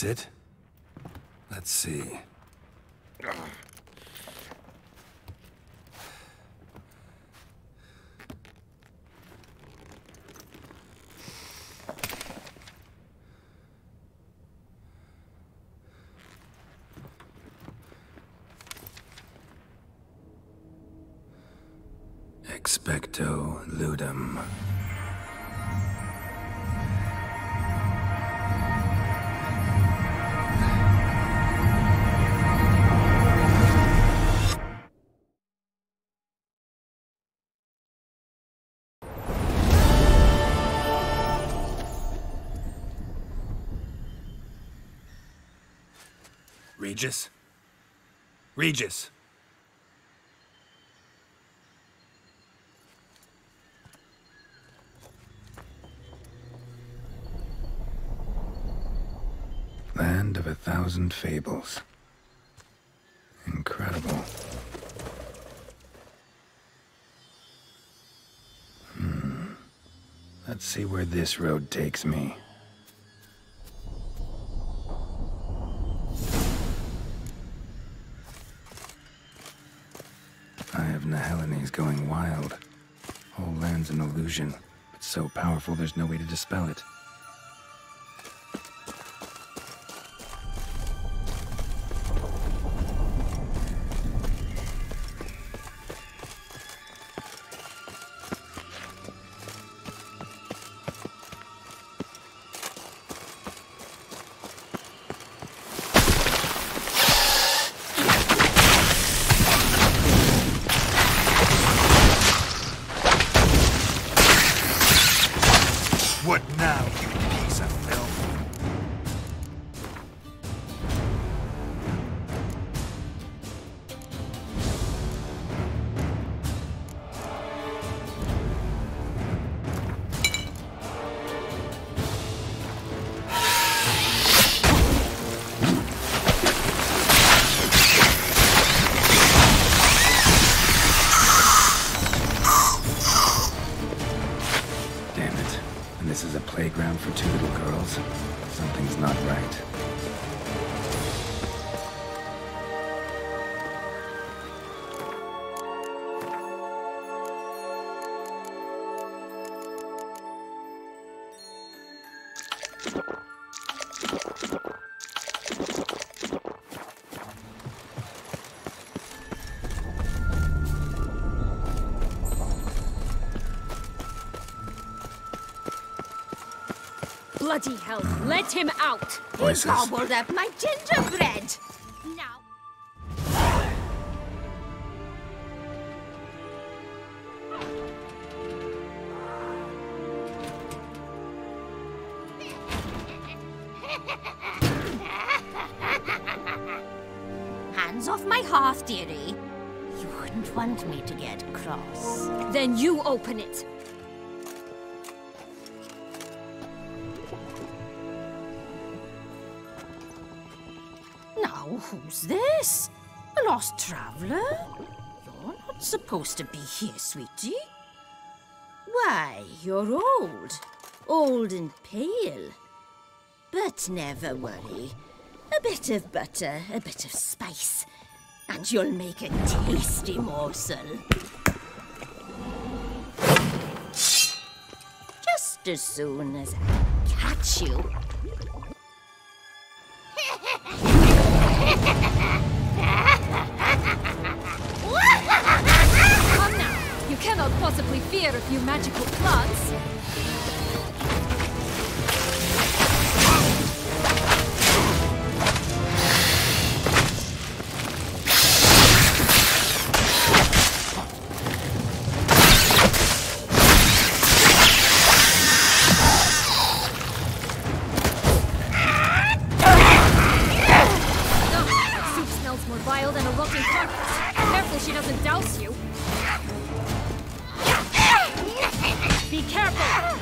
this it? Let's see. Expecto ludum. Regis? Regis! Land of 1,000 fables. Incredible. Let's see where this road takes me. Eye of Nehelene going wild. Whole land's an illusion, but so powerful there's no way to dispel it. What now, you piece of filth? Damn it. And this is a playground for two little girls? Something's not right. Bloody hell, let him out! Voices. He gobbled up my gingerbread! Now... Hands off my hearth, dearie. You wouldn't want me to get cross. Then you open it. Now, who's this? A lost traveler? You're not supposed to be here, sweetie. Why, you're old. Old and pale. But never worry. A bit of butter, a bit of spice, and you'll make a tasty morsel. Just as soon as I catch you. Come now, you cannot possibly fear a few magical plants. She doesn't douse you. Be careful!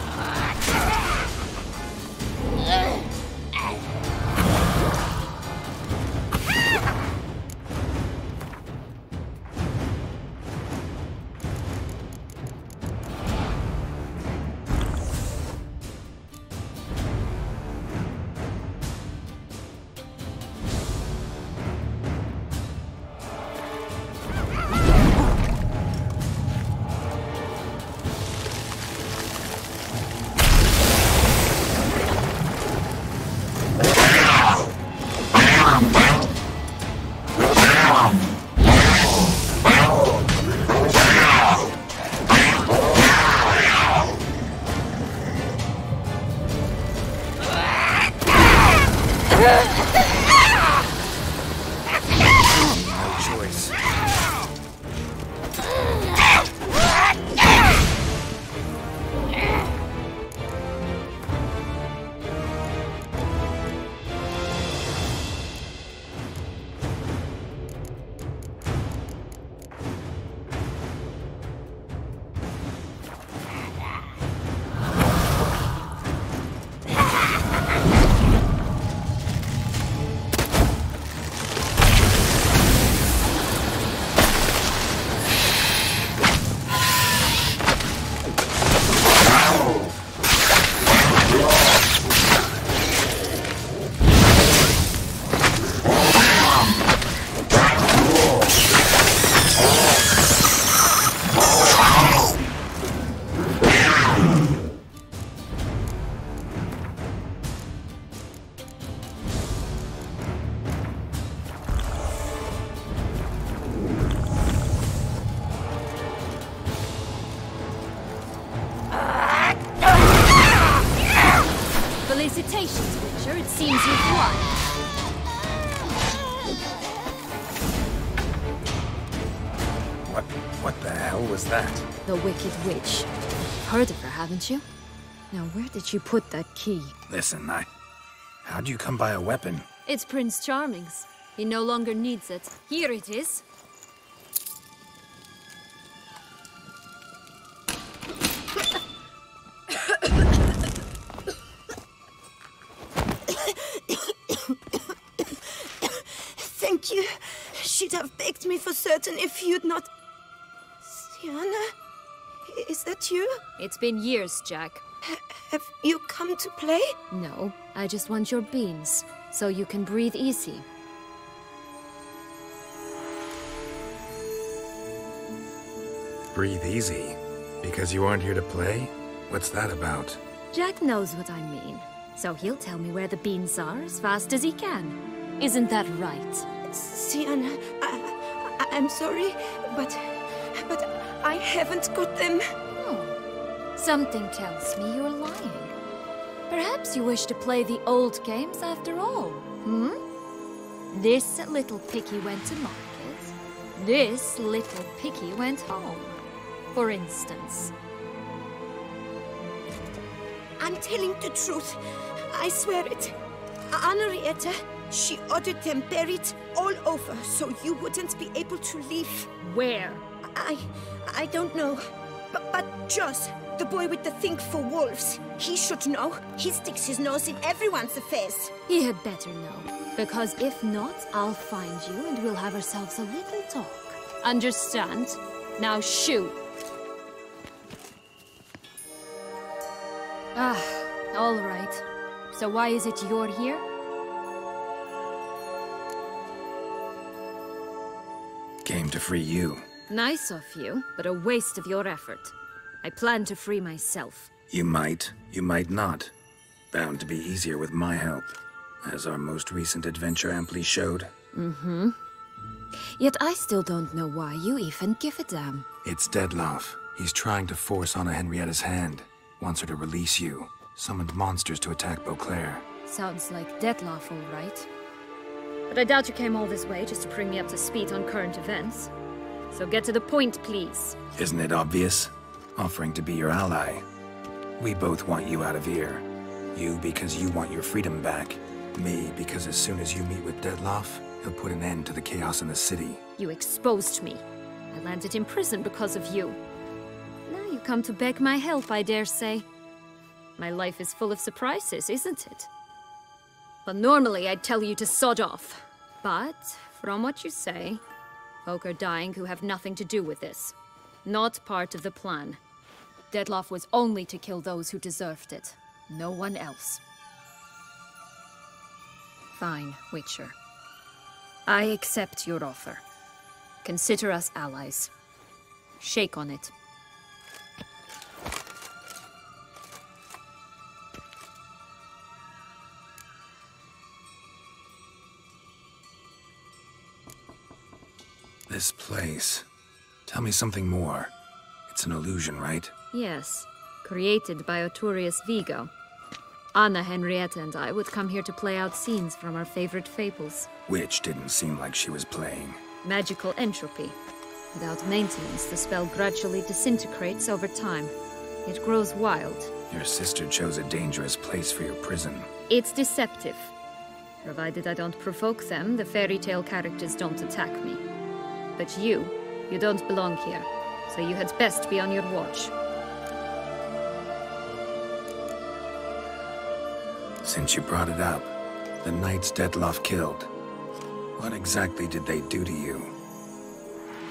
was that? The Wicked Witch. Heard of her, haven't you? Now, where did you put that key? Listen, how'd you come by a weapon? It's Prince Charming's. He no longer needs it. Here it is. Thank you. She'd have begged me for certain if you'd not... Sienna? Is that you? It's been years, Jack. Have you come to play? No, I just want your beans, so you can breathe easy. Breathe easy. Because you aren't here to play? What's that about? Jack knows what I mean, so he'll tell me where the beans are as fast as he can. Isn't that right? Sienna, I'm sorry, but I haven't got them. Oh, something tells me you're lying. Perhaps you wish to play the old games after all, hmm? This little piggy went to market. This little piggy went home, for instance. I'm telling the truth. I swear it. Henrietta, she ordered them buried all over so you wouldn't be able to leave. Where? I don't know. But Joss, the boy with the thing for wolves, he should know. He sticks his nose in everyone's affairs. He had better know. Because if not, I'll find you and we'll have ourselves a little talk. Understand? Now shoo! Ah, all right. So why is it you're here? Came to free you. Nice of you, but a waste of your effort. I plan to free myself. You might not. Bound to be easier with my help, as our most recent adventure amply showed. Mm-hmm. Yet I still don't know why you even give a damn. It's Dettlaff. He's trying to force Anna Henrietta's hand. Wants her to release you. Summoned monsters to attack Beauclair. Sounds like Dettlaff, all right. But I doubt you came all this way just to bring me up to speed on current events. So get to the point, please. Isn't it obvious? Offering to be your ally. We both want you out of here. You because you want your freedom back. Me because as soon as you meet with Dettlaff, he'll put an end to the chaos in the city. You exposed me. I landed in prison because of you. Now you come to beg my help, I dare say. My life is full of surprises, isn't it? Well, normally I'd tell you to sod off. But, from what you say, folk are dying who have nothing to do with this. Not part of the plan. Dettlaff was only to kill those who deserved it. No one else. Fine, Witcher. I accept your offer. Consider us allies. Shake on it. This place. Tell me something more. It's an illusion, right? Yes, created by Arturius Vigo. Anna Henrietta and I would come here to play out scenes from our favorite fables. Which didn't seem like she was playing. Magical entropy. Without maintenance, the spell gradually disintegrates over time. It grows wild. Your sister chose a dangerous place for your prison. It's deceptive. Provided I don't provoke them, the fairy tale characters don't attack me. But you don't belong here, so you had best be on your watch. Since you brought it up, the knights Dettlaff killed. What exactly did they do to you?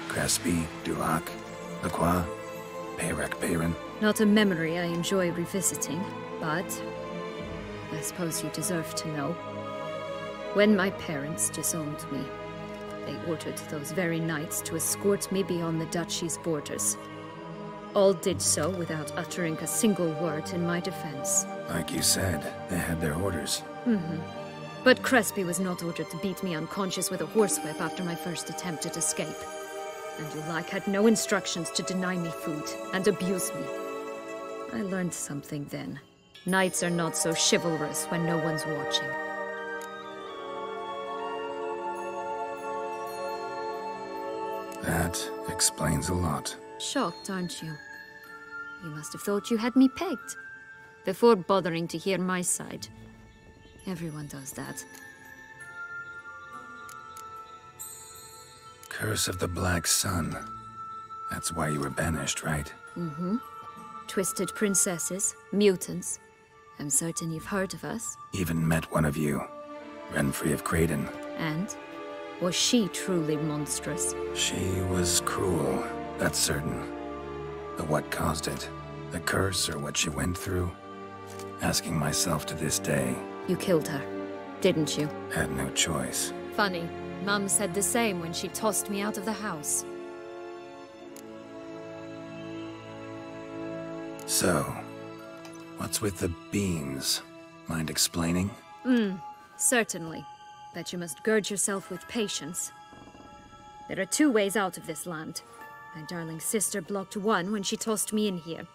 Crespi, Dulac, Lacroix, Peyrac Peyran? Not a memory I enjoy revisiting, but I suppose you deserve to know. When my parents disowned me, they ordered those very knights to escort me beyond the duchy's borders. All did so without uttering a single word in my defense. Like you said, they had their orders. But Crespi was not ordered to beat me unconscious with a horsewhip after my first attempt at escape. And Dulac had no instructions to deny me food and abuse me. I learned something then. Knights are not so chivalrous when no one's watching. That explains a lot. Shocked, aren't you? You must have thought you had me pegged. Before bothering to hear my side. Everyone does that. Curse of the Black Sun. That's why you were banished, right? Mm-hmm. Twisted princesses, mutants. I'm certain you've heard of us. Even met one of you. Renfri of Kraden. And? Was she truly monstrous? She was cruel, that's certain. But what caused it? The curse or what she went through? Asking myself to this day. You killed her, didn't you? Had no choice. Funny. Mum said the same when she tossed me out of the house. So, what's with the beans? Mind explaining? Certainly. But you must gird yourself with patience. There are two ways out of this land. My darling sister blocked one when she tossed me in here.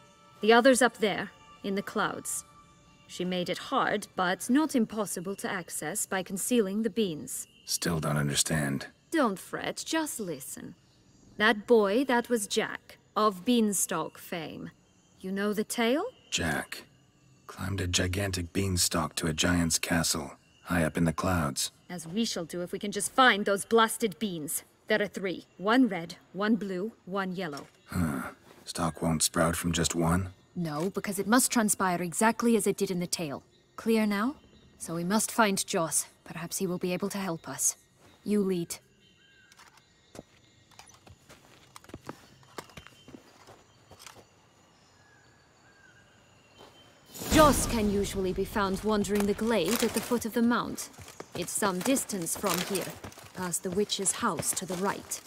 The other's up there, in the clouds. She made it hard, but not impossible to access by concealing the beans. Still don't understand. Don't fret, just listen. That boy, that was Jack, of Beanstalk fame. You know the tale? Jack climbed a gigantic beanstalk to a giant's castle, high up in the clouds. As we shall do if we can just find those blasted beans. There are 3. 1 red, 1 blue, 1 yellow. Stalk won't sprout from just one? No, because it must transpire exactly as it did in the tale. Clear now? So we must find Joss. Perhaps he will be able to help us. You lead. Joss can usually be found wandering the glade at the foot of the mount. It's some distance from here, past the witch's house to the right.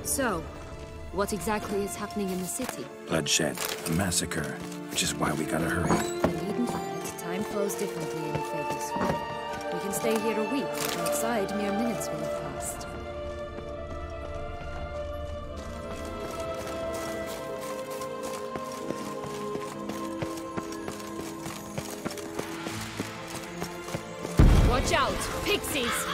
So, what exactly is happening in the city? Bloodshed, a massacre, which is why we gotta hurry. You needn't fight. Time flows differently in the Fablesphere. We can stay here a week, but outside mere minutes will have passed. Watch out! Pixies!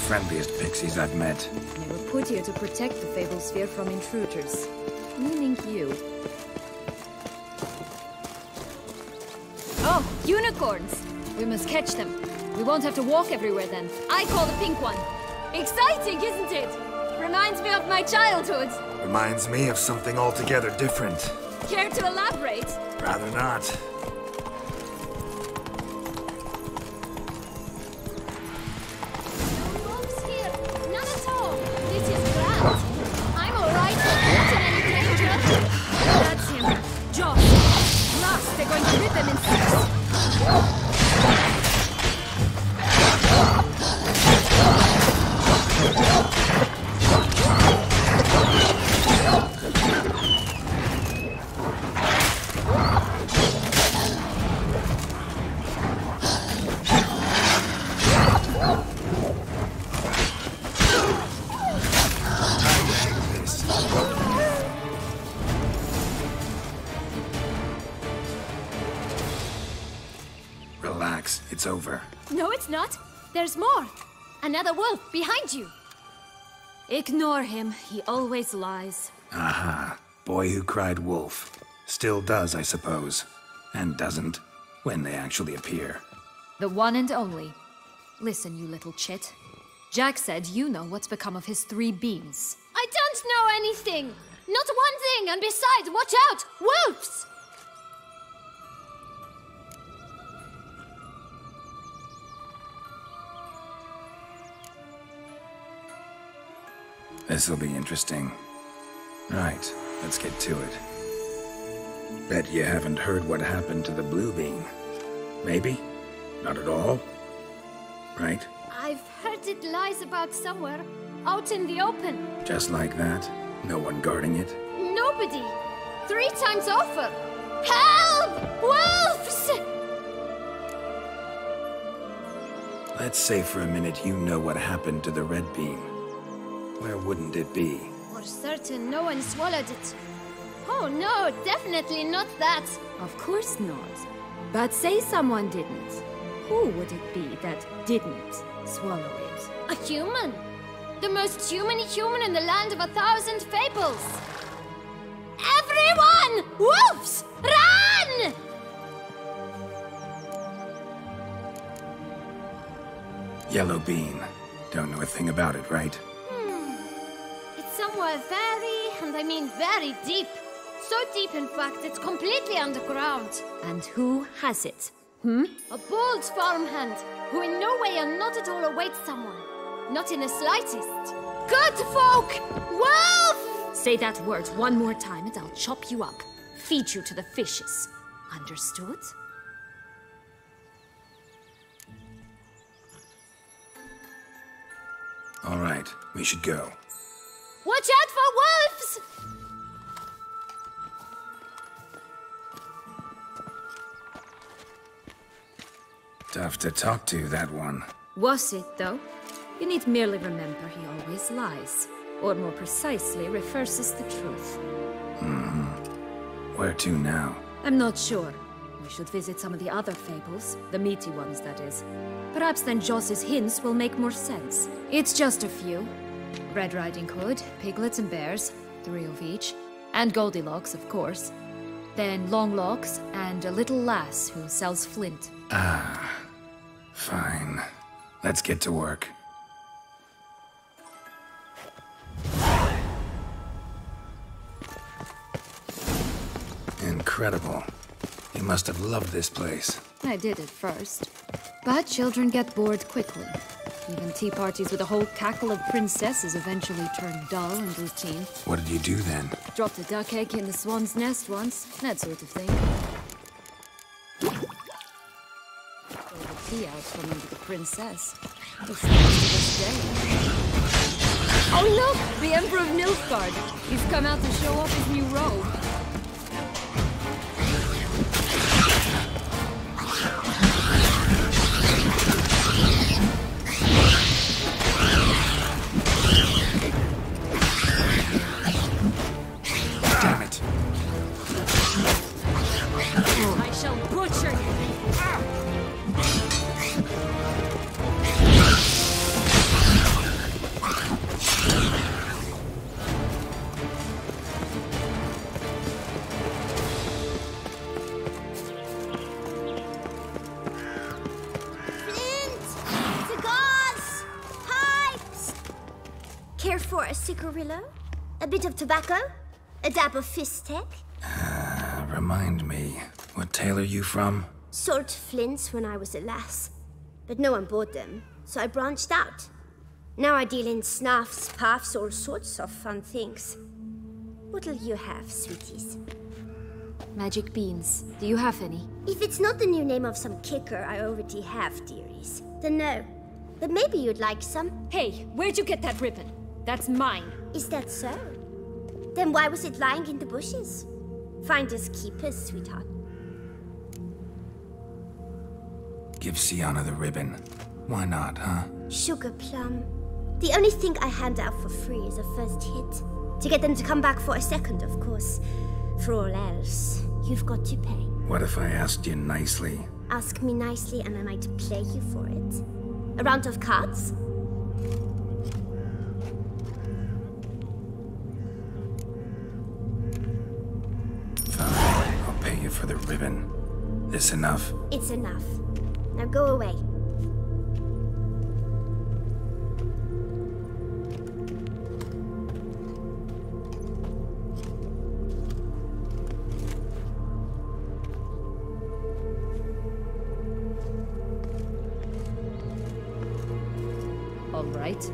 Friendliest pixies I've met. They were put here to protect the Fablesphere from intruders. Meaning you. Oh, unicorns! We must catch them. We won't have to walk everywhere then. I call the pink one. Exciting, isn't it? Reminds me of my childhood. Reminds me of something altogether different. Care to elaborate? Rather not. Relax, it's over. No, it's not. There's more! Another wolf behind you! Ignore him. He always lies. Aha. Boy who cried wolf. Still does, I suppose. And doesn't, when they actually appear. The one and only. Listen, you little chit. Jack said you know what's become of his 3 beans. I don't know anything! Not one thing, and besides, watch out! Wolves! This'll be interesting. Right, let's get to it. Bet you haven't heard what happened to the blue bean. Maybe? Not at all? Right? I've heard it lies about somewhere, out in the open. Just like that? No one guarding it? Nobody! 3 times over! Help! Wolves! Let's say for a minute you know what happened to the red bean. Where wouldn't it be? For certain, no one swallowed it. Oh no, definitely not that. Of course not. But say someone didn't. Who would it be that didn't swallow it? A human! The most human in the land of 1,000 fables! Everyone! Wolves! Run! Yellow bean. Don't know a thing about it, right? It's somewhere very, and I mean very deep. So deep, in fact, it's completely underground. And who has it? A bold farmhand, who in no way and not at all awaits someone. Not in the slightest. Good folk! Wolf! Say that word one more time and I'll chop you up. Feed you to the fishes. Understood? All right, we should go. Watch out for wolves! Tough to talk to, that one. Was it, though? You need merely remember he always lies. Or more precisely, reverses the truth. Where to now? I'm not sure. We should visit some of the other fables. The meaty ones, that is. Perhaps then Joss's hints will make more sense. It's just a few. Red Riding Hood, piglets and bears, 3 of each. And Goldilocks, of course. Then Longlocks, and a little lass who sells flint. Fine. Let's get to work. Incredible. You must have loved this place. I did at first. But children get bored quickly. Even tea parties with a whole cackle of princesses eventually turn dull and routine. What did you do then? Dropped a duck egg in the swan's nest once, that sort of thing. Stole the tea out from under the princess. It's the this day. Oh look! The Emperor of Nilfgaard! He's come out to show off his new robe. Damn it! I shall butcher you! Care for a cigarillo? A bit of tobacco? A dab of fistek? Remind me, what tale are you from? Sold flints when I was a lass. But no one bought them, so I branched out. Now I deal in snuffs, puffs, all sorts of fun things. What'll you have, sweeties? Magic beans. Do you have any? If it's not the new name of some kicker I already have, dearies, then no. But maybe you'd like some. Hey, where'd you get that ribbon? That's mine. Is that so? Then why was it lying in the bushes? Finders keepers, sweetheart. Give Sienna the ribbon. Why not, huh? Sugar plum. The only thing I hand out for free is a first hit. To get them to come back for a second, of course. For all else, you've got to pay. What if I asked you nicely? Ask me nicely and I might play you for it. A round of cards? Fine, I'll pay you for the ribbon. This enough? It's enough. Now go away. All right.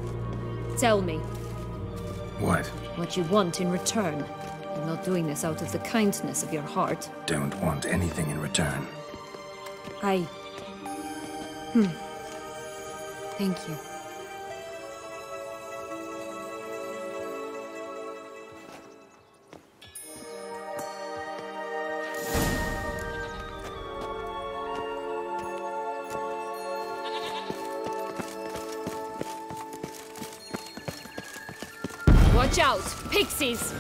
Tell me What? what you want in return. You're not doing this out of the kindness of your heart. Don't want anything in return. Thank you. Watch out! Pixies!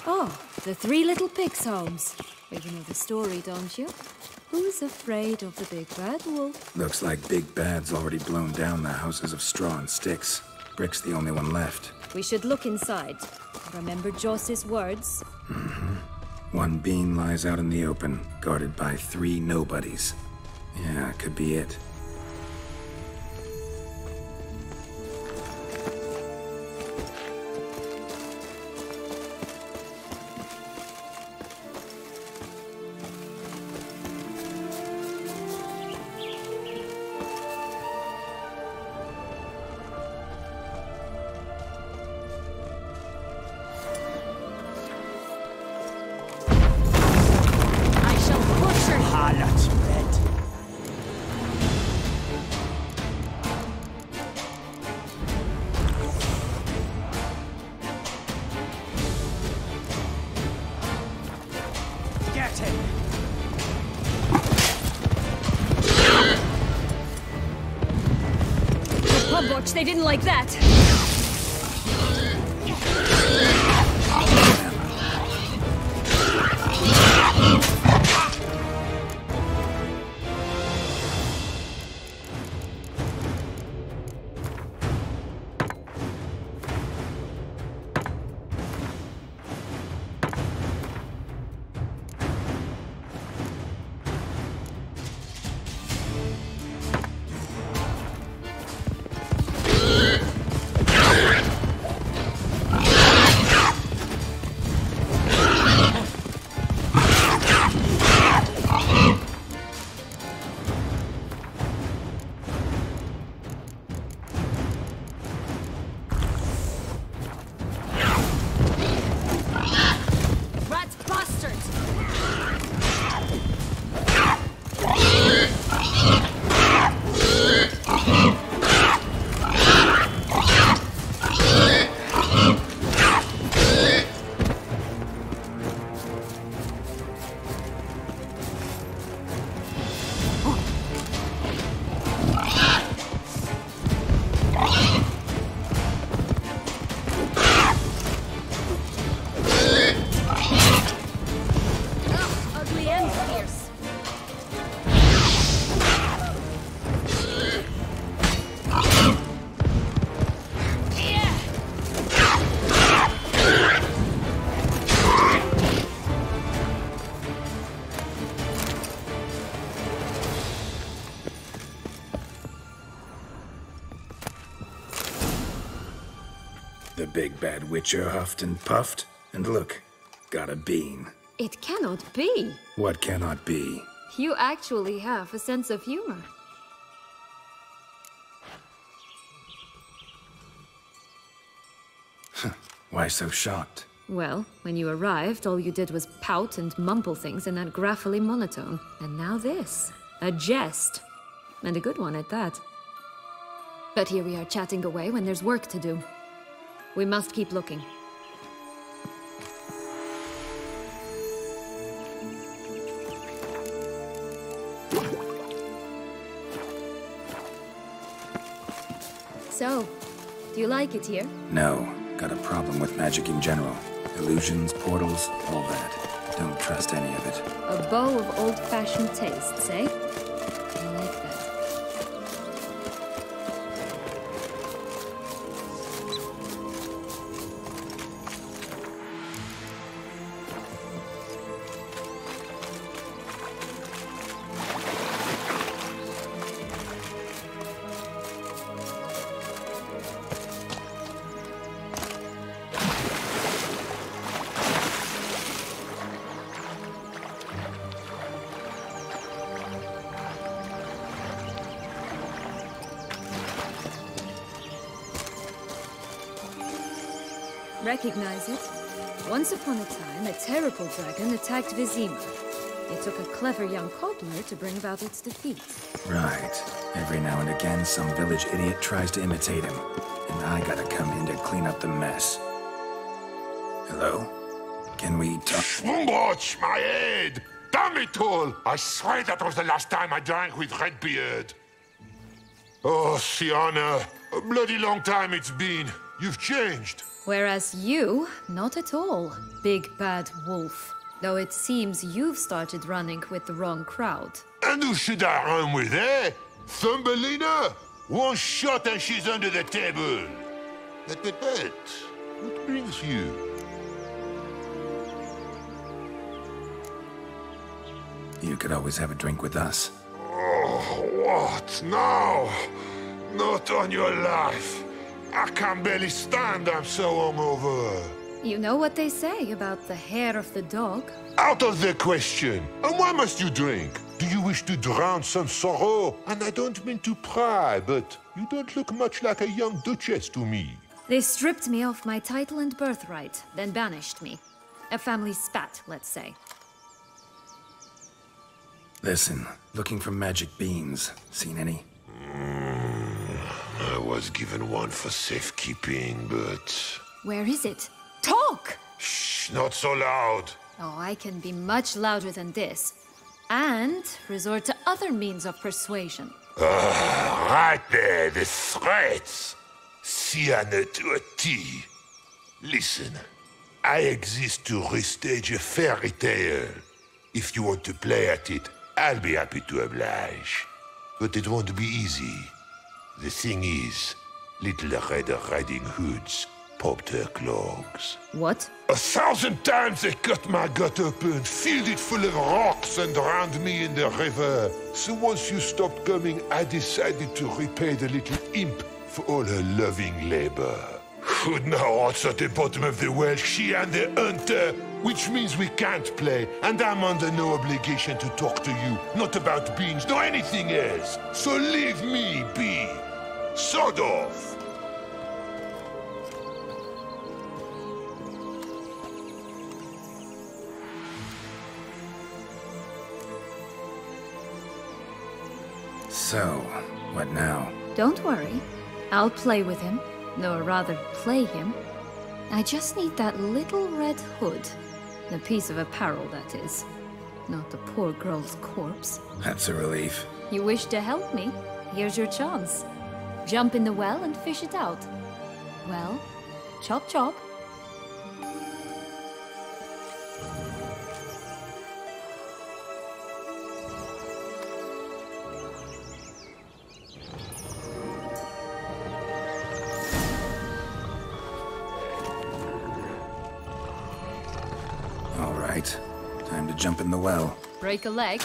Oh, the Three Little Pigs homes. Well, you know the story, don't you? Who's afraid of the big bad wolf? Looks like Big Bad's already blown down the houses of straw and sticks. Brick's the only one left. We should look inside. Remember Joss's words? One bean lies out in the open, guarded by 3 nobodies. Yeah, could be it. Harlot's bread. Get him! Pumboch, they didn't like that! The big bad witcher huffed and puffed, and look, got a bean. It cannot be. What cannot be? You actually have a sense of humor. Why so shocked? Well, when you arrived, all you did was pout and mumble things in that gravelly monotone. And now this. A jest. And a good one at that. But here we are chatting away when there's work to do. We must keep looking. So, do you like it here? No. Got a problem with magic in general. Illusions, portals, all that. Don't trust any of it. A bow of old-fashioned tastes, eh? I like that. Recognize it? Once upon a time, a terrible dragon attacked Vizima. It took a clever young cobbler to bring about its defeat. Right. Every now and again, some village idiot tries to imitate him. And I gotta come in to clean up the mess. Hello? Can we talk? Watch my head! Damn it all! I swear that was the last time I drank with Redbeard. Oh, Sienna, a bloody long time it's been. You've changed. Whereas you, not at all, big bad wolf. Though it seems you've started running with the wrong crowd. And who should I run with, eh? Thumbelina? One shot and she's under the table. But, what brings you? You could always have a drink with us. Oh, what now? Not on your life. I can barely stand, I'm so hungover. You know what they say about the hair of the dog? Out of the question. And why must you drink? Do you wish to drown some sorrow? And I don't mean to pry, but you don't look much like a young duchess to me. They stripped me of my title and birthright, then banished me. A family spat, let's say. Listen, looking for magic beans. Seen any? I was given one for safekeeping, but... Where is it? Talk! Shh, not so loud. Oh, I can be much louder than this. And resort to other means of persuasion. Right there, the threats. Sienna to a T. Listen, I exist to restage a fairy tale. If you want to play at it, I'll be happy to oblige. But it won't be easy. The thing is, Little Red Riding Hoods popped her clogs. What? 1,000 times they cut my gut open, filled it full of rocks and drowned me in the river. So once you stopped coming, I decided to repay the little imp for all her loving labor. Who'd know what's at the bottom of the well? She and the hunter, which means we can't play, and I'm under no obligation to talk to you, not about beans, nor anything else. So leave me be. Sod off. So, what now? Don't worry. I'll play with him. Or rather, play him. I just need that little red hood. A piece of apparel, that is. Not the poor girl's corpse. That's a relief. You wish to help me? Here's your chance. Jump in the well and fish it out. Well, chop chop. All right. Time to jump in the well. Break a leg.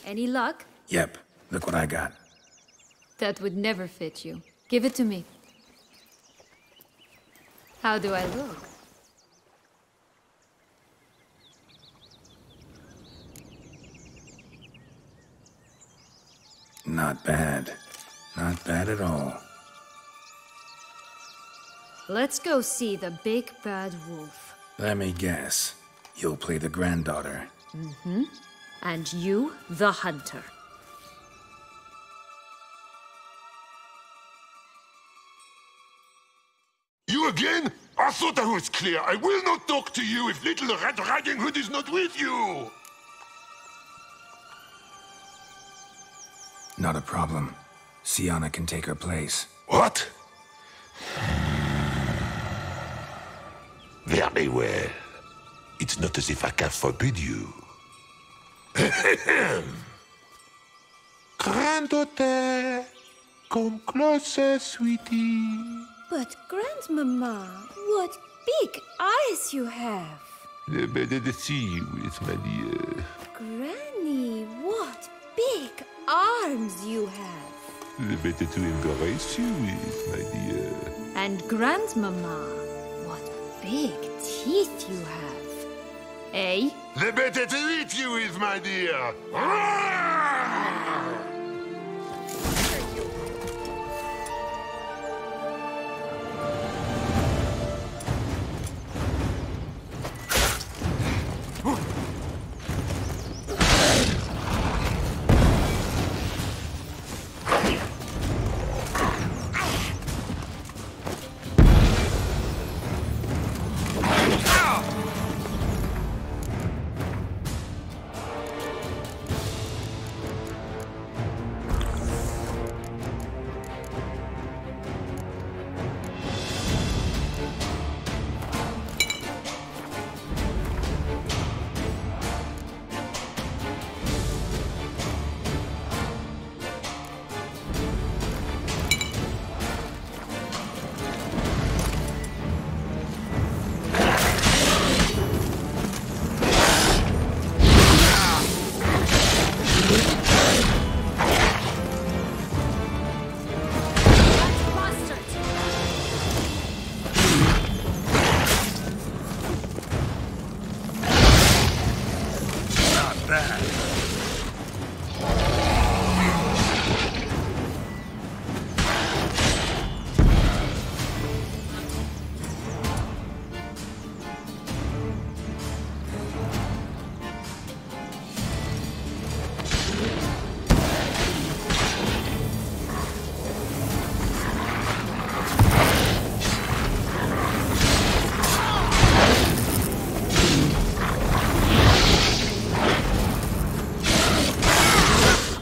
Any luck? Yep, look what I got. That would never fit you. Give it to me. How do I look? Not bad. Not bad at all. Let's go see the big bad wolf. Let me guess. You'll play the granddaughter. Mm-hmm. And you, the hunter. You again? I thought I was clear. I will not talk to you if Little Red Riding Hood is not with you! Not a problem. Syanna can take her place. What? Very well. It's not as if I can forbid you. Granddaughter, come closer, sweetie. But, Grandmama, what big eyes you have. The better to see you with, my dear. Granny, what big arms you have. The better to embrace you with, my dear. And Grandmama, what big teeth you have. Eh? The better to eat you with, my dear.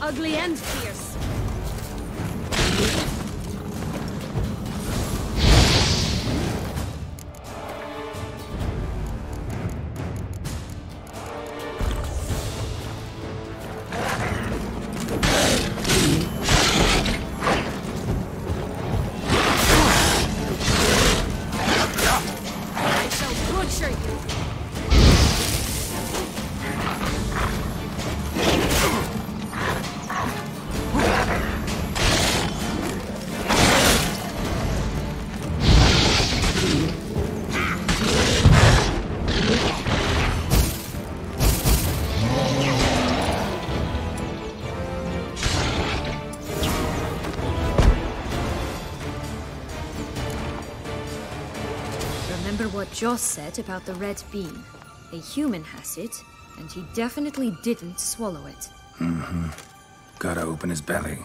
Ugly and fierce. I shall butcher you. Remember what Joss said about the red bean? A human has it, and he definitely didn't swallow it. Mm-hmm. Gotta open his belly.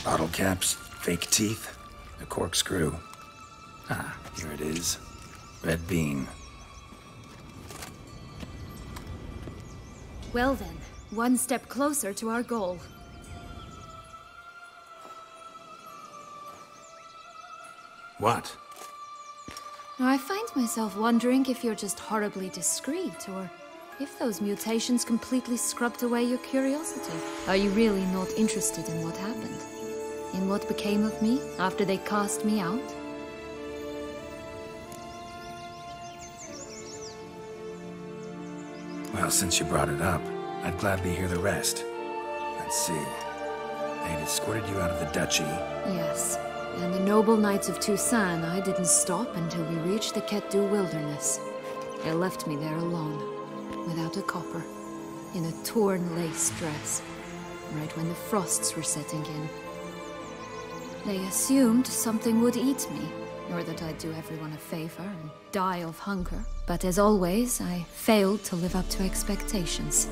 Bottle caps, fake teeth, a corkscrew. Ah, here it is. Red bean. Well then, one step closer to our goal. What? I find myself wondering if you're just horribly discreet, or if those mutations completely scrubbed away your curiosity. Are you really not interested in what happened? In what became of me after they cast me out? Well, since you brought it up, I'd gladly hear the rest. Let's see. They had escorted you out of the duchy. Yes, and the noble knights of Toussaint, I didn't stop until we reached the Ketdu wilderness. They left me there alone, without a copper, in a torn lace dress, right when the frosts were setting in. They assumed something would eat me, or that I'd do everyone a favor and die of hunger. But as always, I failed to live up to expectations.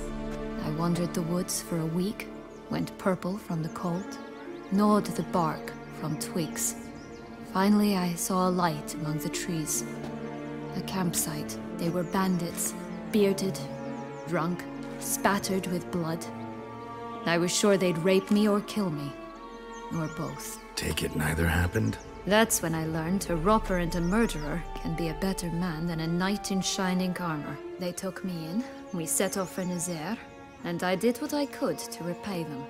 I wandered the woods for a week, went purple from the cold, gnawed the bark from twigs. Finally, I saw a light among the trees. A campsite. They were bandits, bearded, drunk, spattered with blood. I was sure they'd rape me or kill me, or both. Take it neither happened? That's when I learned a robber and a murderer can be a better man than a knight in shining armor. They took me in, we set off for Nazaire, and I did what I could to repay them.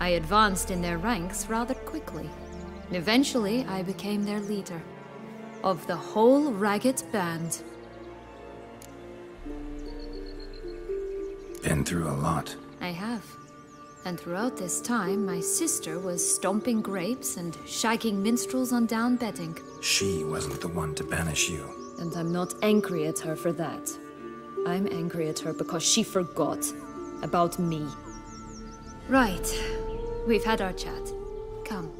I advanced in their ranks rather quickly. Eventually, I became their leader. Of the whole ragged band. Been through a lot. I have. And throughout this time, my sister was stomping grapes and shagging minstrels on down bedding. She wasn't the one to banish you. And I'm not angry at her for that. I'm angry at her because she forgot about me. Right. We've had our chat. Come.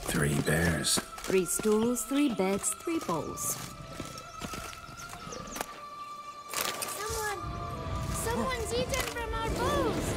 Three bears. 3 stools, 3 beds, 3 bowls. Someone's eaten from our bowls!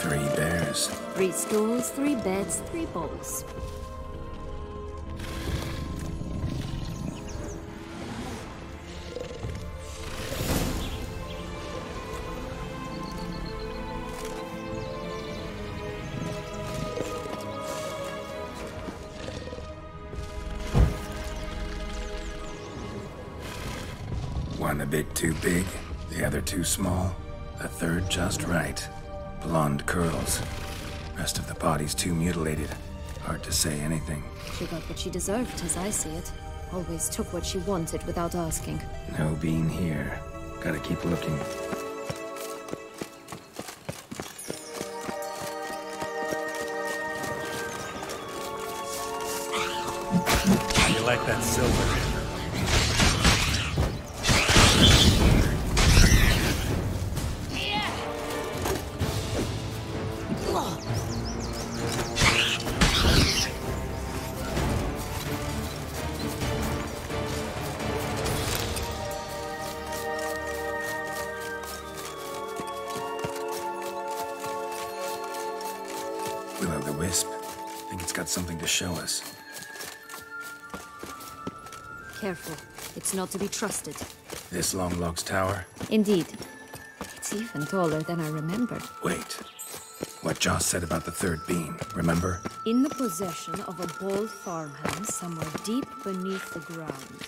Three bears. 3 stools, 3 beds, 3 bowls. One a bit too big, the other too small, a third just right. Blonde curls. Rest of the body's too mutilated. Hard to say anything. She got what she deserved, as I see it. Always took what she wanted without asking. No bean here. Gotta keep looking. like that silver. Will-o'-the-wisp. Think it's got something to show us. Careful. It's not to be trusted. This Longlog's tower? Indeed. It's even taller than I remembered. Wait. What Joss said about the third beam, remember? In the possession of a bold farmhand somewhere deep beneath the ground.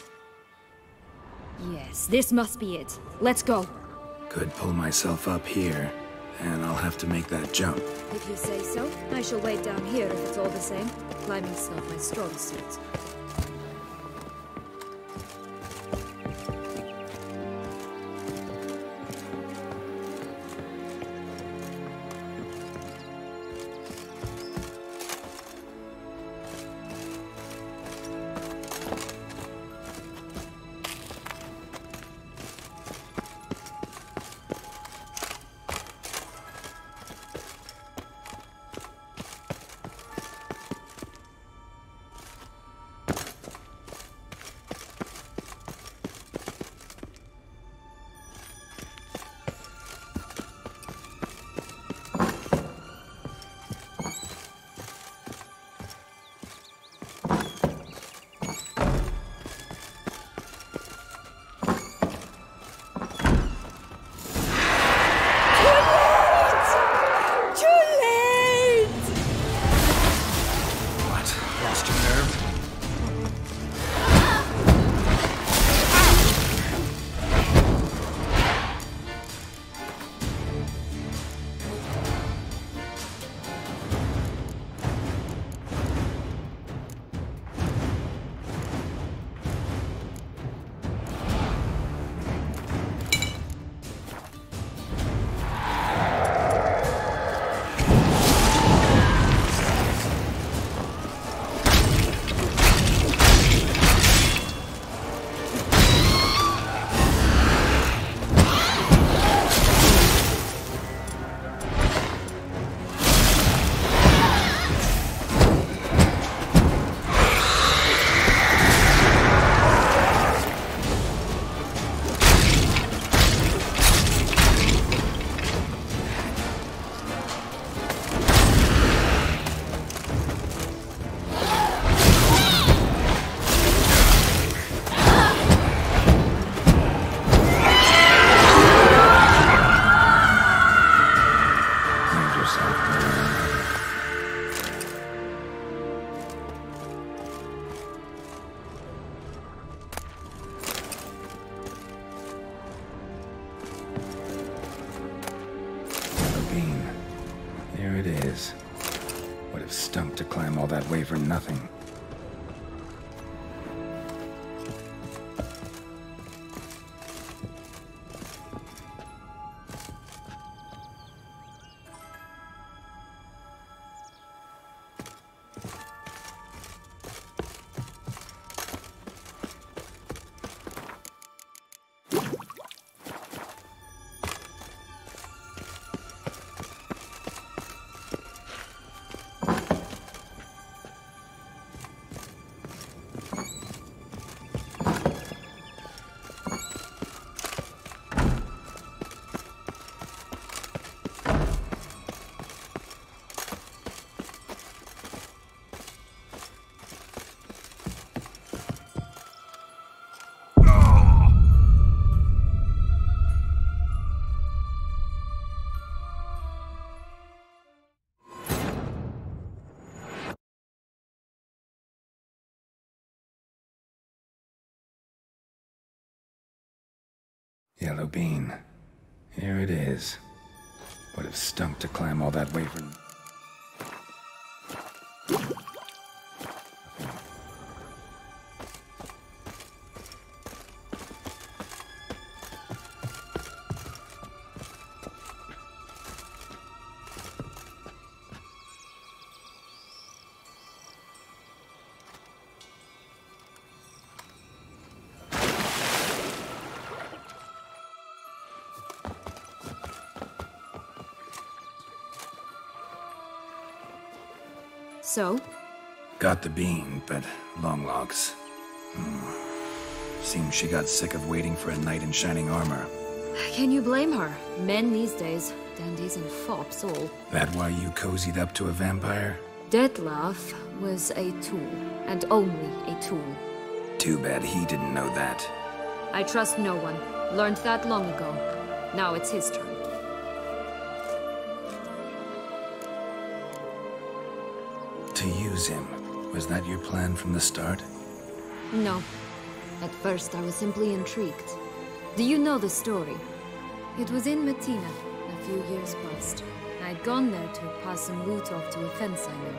Yes, this must be it. Let's go. Could pull myself up here, and I'll have to make that jump. If you say so, I shall wait down here if it's all the same. Climbing's not my strong suit. There it is. Would have stunk to climb all that way for nothing. Yellow bean. Here it is. Would have stunk to climb all that way for... So? Got the bean, but Longlocks. Seems she got sick of waiting for a knight in shining armor. Can you blame her? Men these days, dandies and fops all. That why you cozied up to a vampire? Dettlaff was a tool, and only a tool. Too bad he didn't know that. I trust no one. Learned that long ago. Now it's his turn. To use him. Was that your plan from the start? No. At first I was simply intrigued. Do you know the story? It was in Metina, a few years past. I'd gone there to pass some loot off to a fence I knew.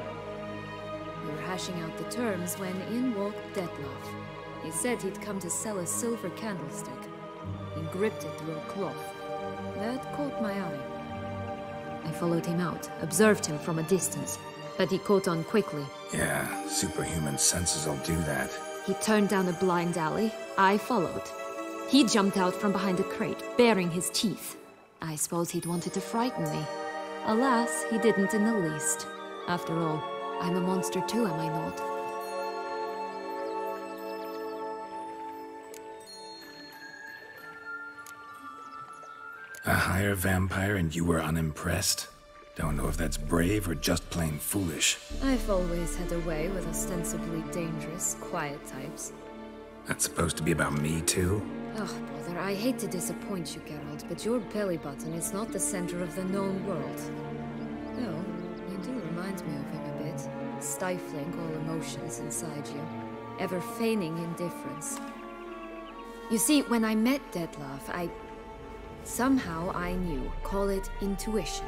We were hashing out the terms when in walked Dettlaff. He said he'd come to sell a silver candlestick. He gripped it through a cloth. That caught my eye. I followed him out, observed him from a distance, but he caught on quickly. Yeah, superhuman senses will do that. He turned down a blind alley. I followed. He jumped out from behind a crate, baring his teeth. I suppose he'd wanted to frighten me. Alas, he didn't in the least. After all, I'm a monster too, am I not? A higher vampire and you were unimpressed? Don't know if that's brave or just plain foolish. I've always had a way with ostensibly dangerous, quiet types. That's supposed to be about me too? Oh, brother, I hate to disappoint you, Geralt, but your belly button is not the center of the known world. No, you do remind me of him a bit. Stifling all emotions inside you. Ever feigning indifference. You see, when I met Dettlaff, somehow I knew, call it intuition,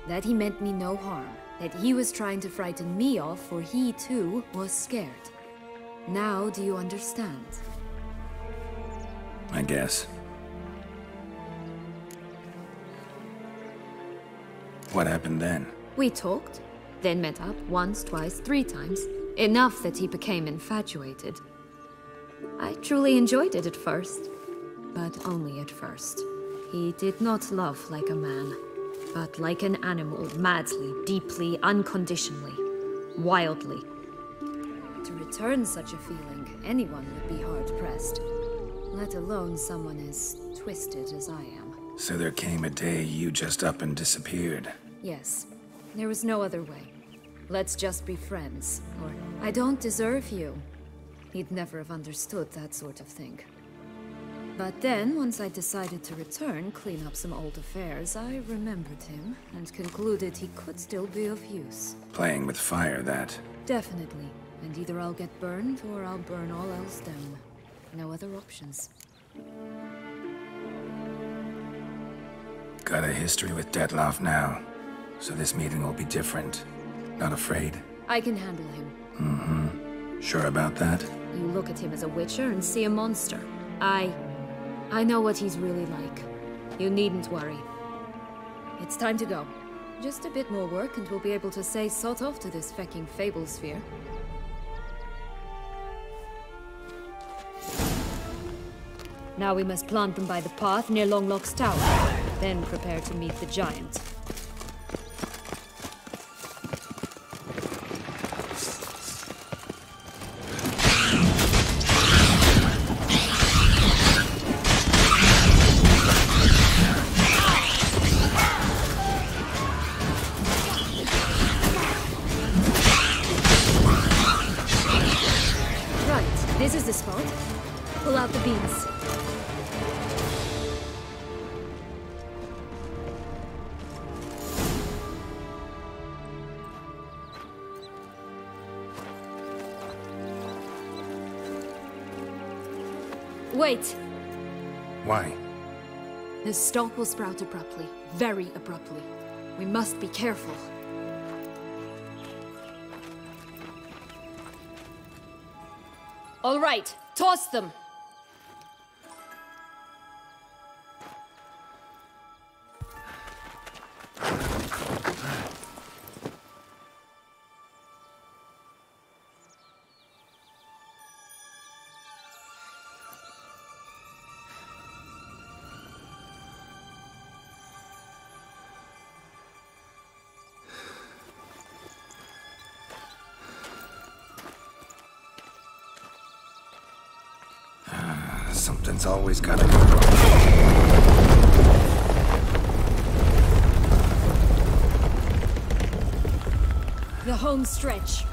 that he meant me no harm, that he was trying to frighten me off, for he too was scared. Now do you understand? I guess. What happened then? We talked, then met up once, twice, 3 times. Enough that he became infatuated. I truly enjoyed it at first, but only at first. He did not love like a man, but like an animal, madly, deeply, unconditionally, wildly. To return such a feeling, anyone would be hard-pressed, let alone someone as twisted as I am. So there came a day you just up and disappeared. Yes, there was no other way. Let's just be friends, or I don't deserve you. He'd never have understood that sort of thing. But then, once I decided to return, clean up some old affairs, I remembered him and concluded he could still be of use. Playing with fire, that. Definitely. And either I'll get burned or I'll burn all else down. No other options. Got a history with Dettlaff now, so this meeting will be different. Not afraid? I can handle him. Mm-hmm. Sure about that? You look at him as a witcher and see a monster. I know what he's really like. You needn't worry. It's time to go. Just a bit more work and we'll be able to say sod off to this fecking fable sphere. Now we must plant them by the path near Longlock's tower. Then prepare to meet the giant. This is the spot. Pull out the beans. Wait! Why? The stalk will sprout abruptly. Very abruptly. We must be careful. All right, toss them! Something's always gotta go wrong. The home stretch.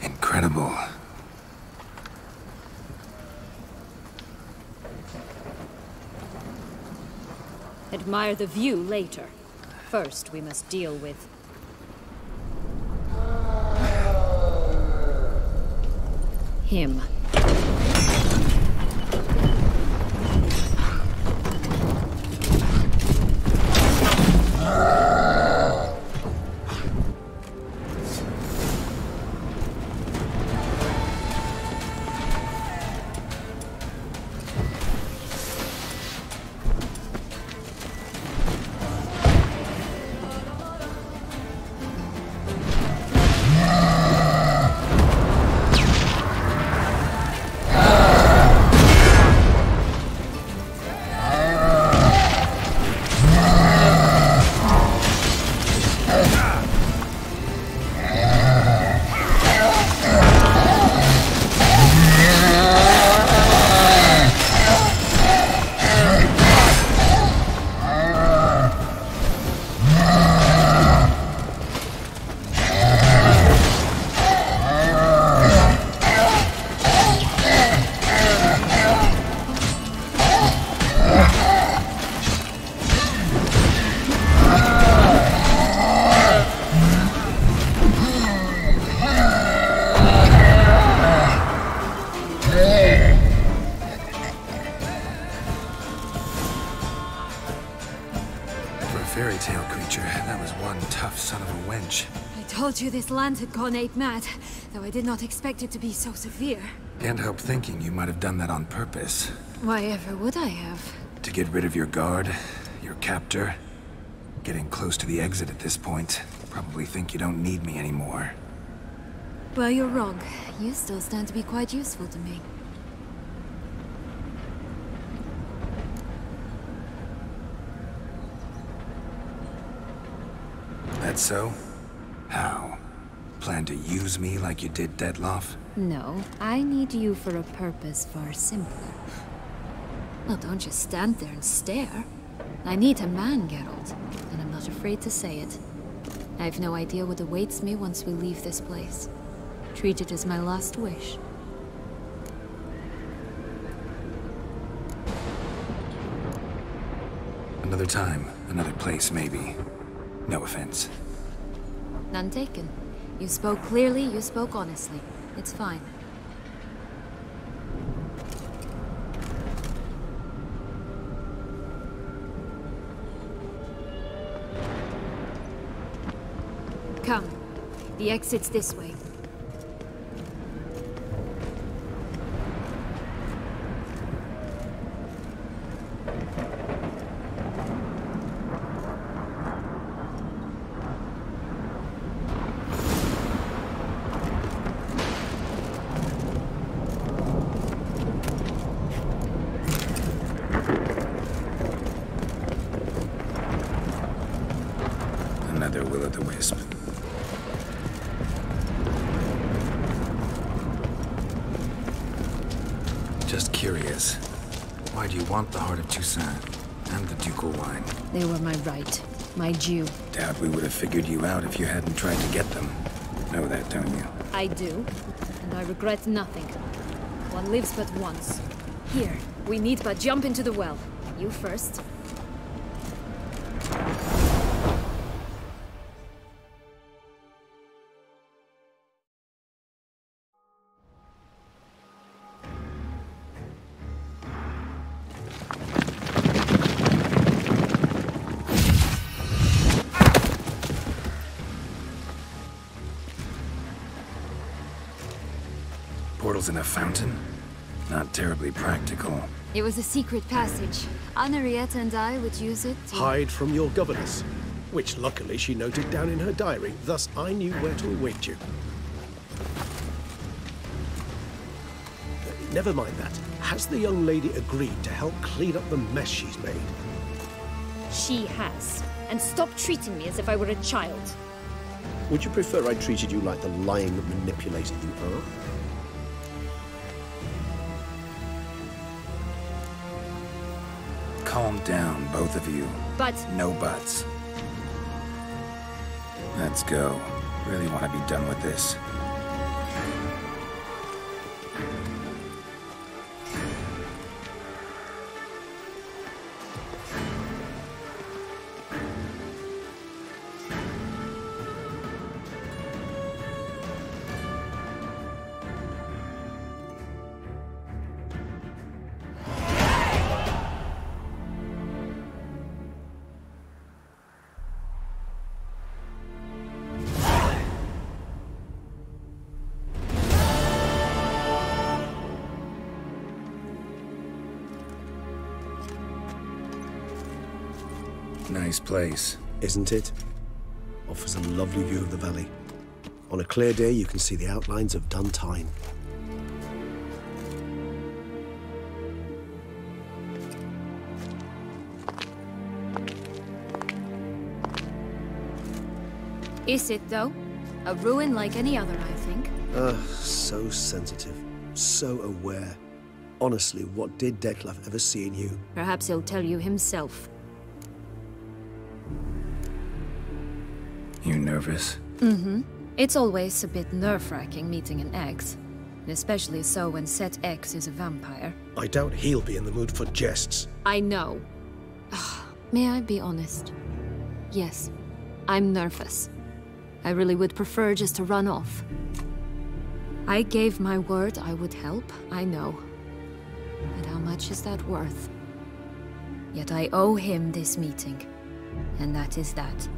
Incredible. Admire the view later. First, we must deal with... him. Fairy tale creature, that was one tough son of a wench. I told you this land had gone ape mad, though I did not expect it to be so severe. Can't help thinking you might have done that on purpose. Why ever would I have? To get rid of your guard, your captor. Getting close to the exit at this point. Probably think you don't need me anymore. Well, you're wrong. You still stand to be quite useful to me. That so? How? Plan to use me like you did Dettlaff? No, I need you for a purpose far simpler. Well, don't just stand there and stare. I need a man, Geralt, and I'm not afraid to say it. I have no idea what awaits me once we leave this place. Treat it as my last wish. Another time, another place, maybe. No offense. None taken. You spoke clearly, you spoke honestly. It's fine. Come. The exit's this way. Another will-o'-the-wisp. Just curious. Why do you want the Heart of Toussaint and the ducal wine? They were my right. My due. Doubt we would have figured you out if you hadn't tried to get them. Know that, don't you? I do, and I regret nothing. One lives but once. Here, we need but jump into the well. You first. seals in a fountain? Not terribly practical. It was a secret passage. Anarietta and I would use it to... Hide from your governess, which luckily she noted down in her diary, thus I knew where to await you. Never mind that. Has the young lady agreed to help clean up the mess she's made? She has. And stop treating me as if I were a child. Would you prefer I treated you like the lying manipulator you are? Calm down, both of you. But... No buts. Let's go. Really want to be done with this. Nice place. Isn't it? Offers a lovely view of the valley. On a clear day, you can see the outlines of Duntine. Is it, though? A ruin like any other, I think. So sensitive. So aware. Honestly, what did Dettlaff ever see in you? Perhaps he'll tell you himself. You nervous? Mm-hmm. It's always a bit nerve-wracking meeting an ex. Especially so when Set X is a vampire. I doubt he'll be in the mood for jests. I know. May I be honest? Yes, I'm nervous. I really would prefer just to run off. I gave my word I would help, I know. But how much is that worth? Yet I owe him this meeting. And that is that.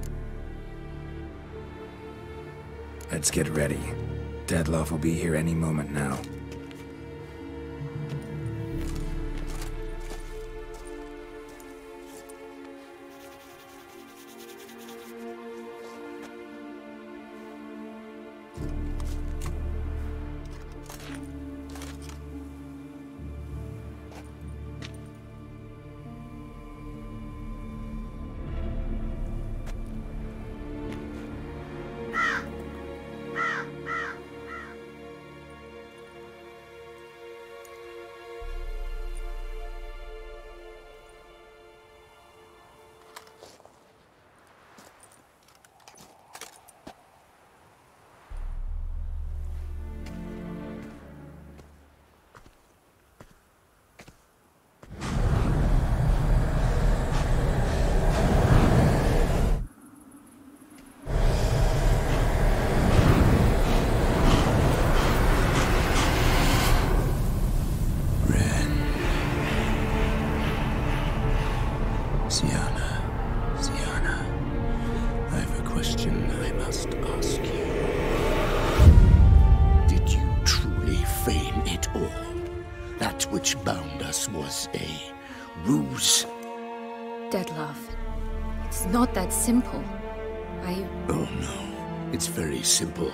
Let's get ready. Dettlaff will be here any moment now. Syanna, I have a question I must ask you. Did you truly feign it all? That which bound us was a ruse? Dettlaff, it's not that simple. Oh no, it's very simple.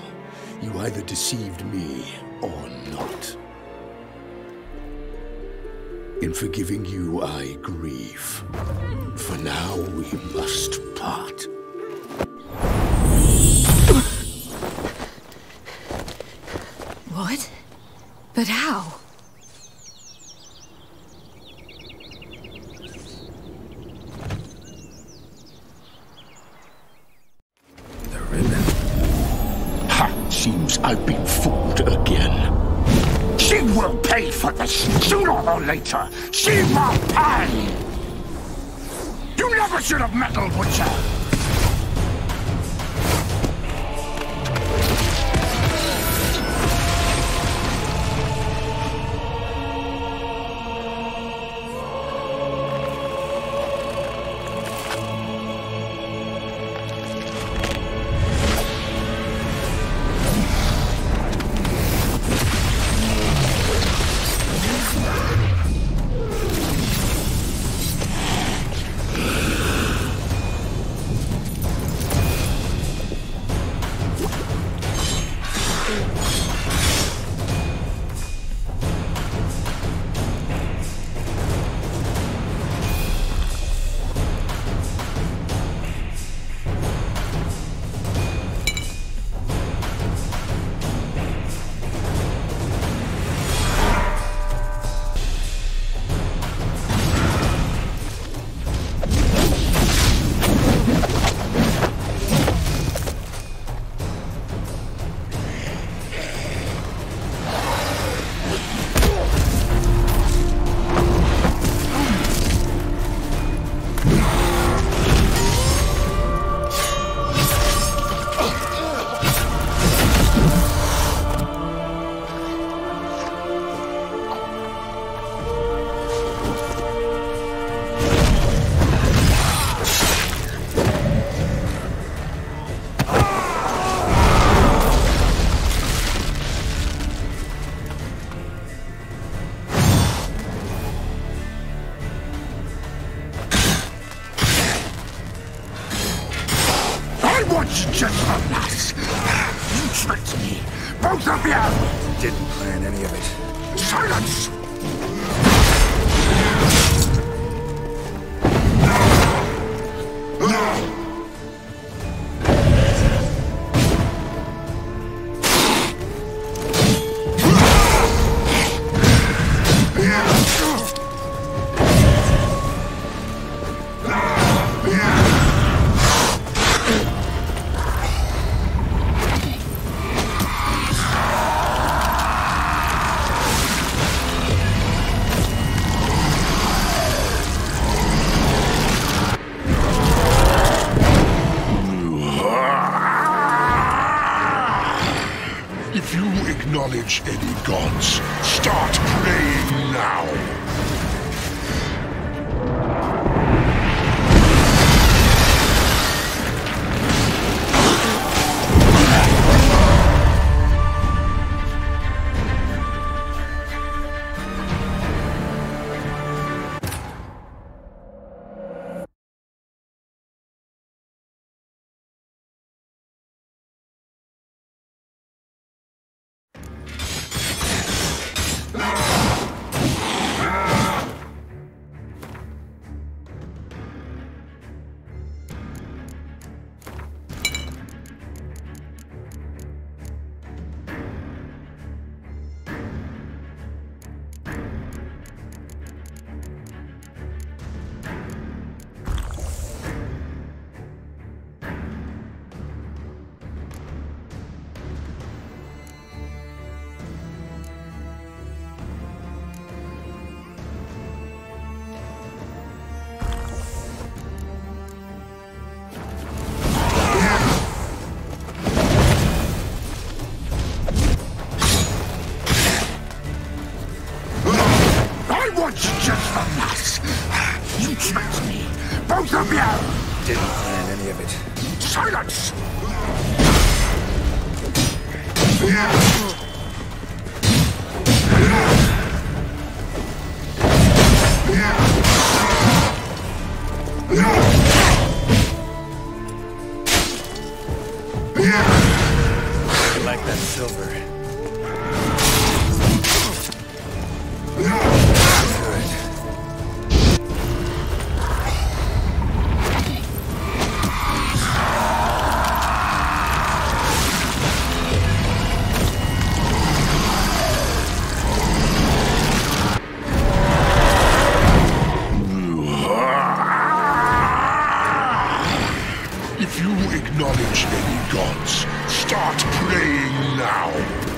You either deceived me or not. In forgiving you, I grieve. For now, we must part. What? But how? The ribbon. Ha! Seems I've been fooled again. She will pay for this, sooner or later. She will pay! You never should have meddled with her! was just a lass. You tricked me. Both of you! Didn't plan any of it. Silence! If you acknowledge any gods, start praying now. Just a lass. You tricked me. Both of you! Didn't plan any of it. Silence! I like that silver. If you acknowledge any gods, start praying now.